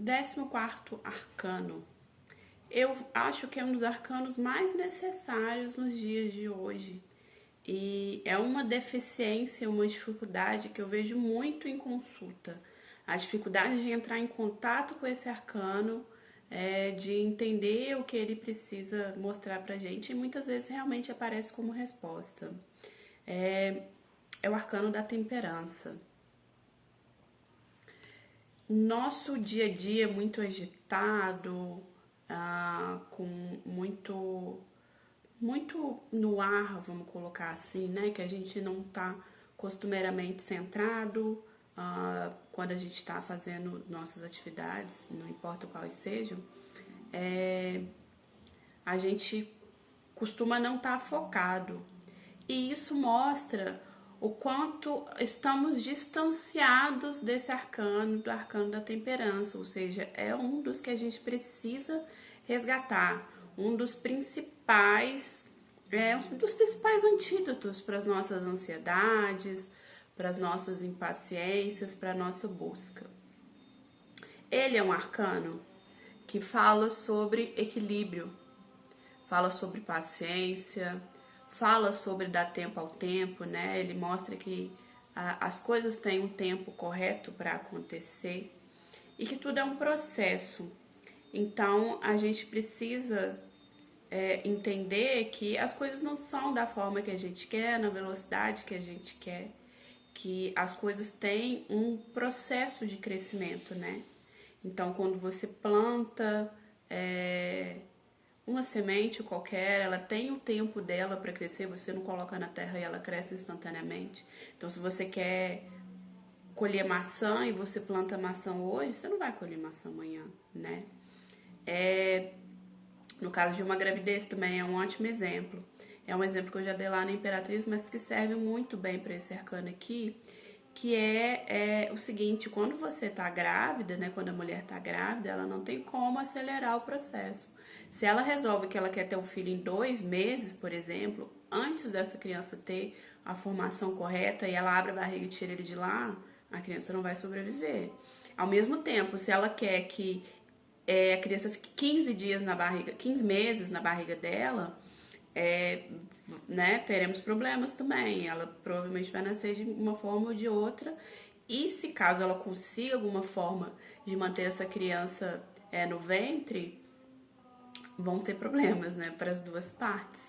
14º arcano. Eu acho que é um dos arcanos mais necessários nos dias de hoje. E é uma deficiência, uma dificuldade que eu vejo muito em consulta. A dificuldade de entrar em contato com esse arcano, de entender o que ele precisa mostrar pra gente e muitas vezes realmente aparece como resposta. É o arcano da temperança. Nosso dia a dia é muito agitado, com muito no ar, vamos colocar assim, né? Que a gente não tá costumeiramente centrado quando a gente está fazendo nossas atividades, não importa quais sejam, a gente costuma não estar focado. E isso mostra o quanto estamos distanciados desse arcano, do arcano da temperança, ou seja, é um dos que a gente precisa resgatar, um dos principais, antídotos para as nossas ansiedades, para as nossas impaciências, para a nossa busca. Ele é um arcano que fala sobre equilíbrio, fala sobre paciência, fala sobre dar tempo ao tempo, né? Ele mostra que as coisas têm um tempo correto para acontecer e que tudo é um processo. Então a gente precisa entender que as coisas não são da forma que a gente quer, na velocidade que a gente quer, que as coisas têm um processo de crescimento, né? Então quando você planta uma semente qualquer, ela tem o tempo dela para crescer, você não coloca na terra e ela cresce instantaneamente. Então, se você quer colher maçã e você planta maçã hoje, você não vai colher maçã amanhã, né? No caso de uma gravidez também é um ótimo exemplo. É um exemplo que eu já dei lá na Imperatriz, mas que serve muito bem para esse arcano aqui, que é o seguinte: quando você tá grávida, né, quando a mulher tá grávida, ela não tem como acelerar o processo. Se ela resolve que ela quer ter um filho em 2 meses, por exemplo, antes dessa criança ter a formação correta e ela abre a barriga e tira ele de lá, a criança não vai sobreviver. Ao mesmo tempo, se ela quer que a criança fique 15 dias na barriga, 15 meses na barriga dela, né, teremos problemas também. Ela provavelmente vai nascer de uma forma ou de outra. E se caso ela consiga alguma forma de manter essa criança no ventre, vão ter problemas, né, para as duas partes.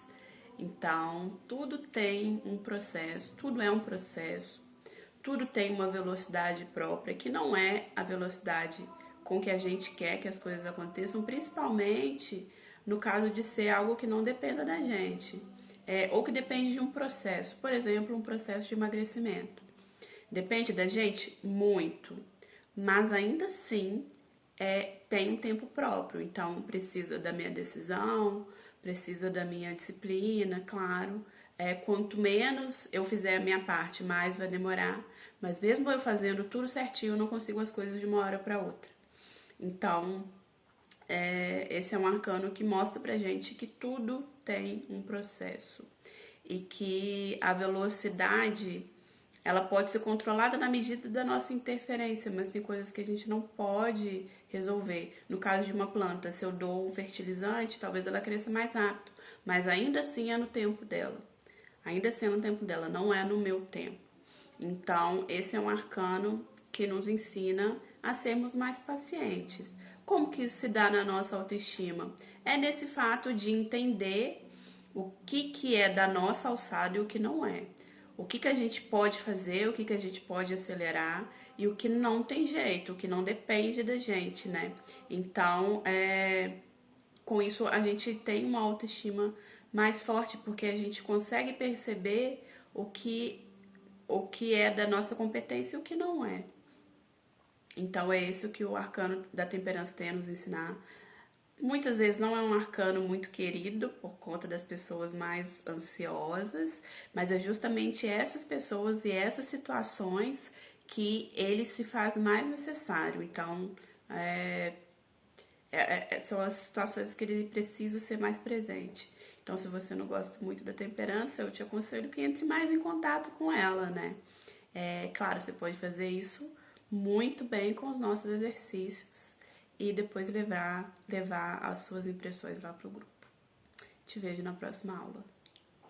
Então, tudo tem um processo, tudo é um processo, tudo tem uma velocidade própria, que não é a velocidade com que a gente quer que as coisas aconteçam, principalmente no caso de ser algo que não dependa da gente, ou que depende de um processo, por exemplo, um processo de emagrecimento. Depende da gente? Muito, mas ainda assim tem um tempo próprio, então precisa da minha decisão, precisa da minha disciplina, claro. Quanto menos eu fizer a minha parte, mais vai demorar, mas mesmo eu fazendo tudo certinho, eu não consigo as coisas de uma hora para outra. Então, esse é um arcano que mostra pra gente que tudo tem um processo e que a velocidade ela pode ser controlada na medida da nossa interferência, mas tem coisas que a gente não pode resolver. No caso de uma planta, se eu dou um fertilizante, talvez ela cresça mais rápido, mas ainda assim é no tempo dela. Ainda assim é no tempo dela, não é no meu tempo. Então, esse é um arcano que nos ensina a sermos mais pacientes. Como que isso se dá na nossa autoestima? É nesse fato de entender o que é da nossa alçada e o que não é. O que a gente pode fazer, o que a gente pode acelerar e o que não tem jeito, o que não depende da gente, né? Então, com isso a gente tem uma autoestima mais forte, porque a gente consegue perceber o que é da nossa competência e o que não é. Então é isso que o arcano da temperança tem a nos ensinar. Muitas vezes não é um arcano muito querido por conta das pessoas mais ansiosas, mas é justamente essas pessoas e essas situações que ele se faz mais necessário. Então, são as situações que ele precisa ser mais presente. Então, se você não gosta muito da temperança, eu te aconselho que entre mais em contato com ela, né? Claro, você pode fazer isso muito bem com os nossos exercícios e depois levar as suas impressões lá pro grupo. Te vejo na próxima aula.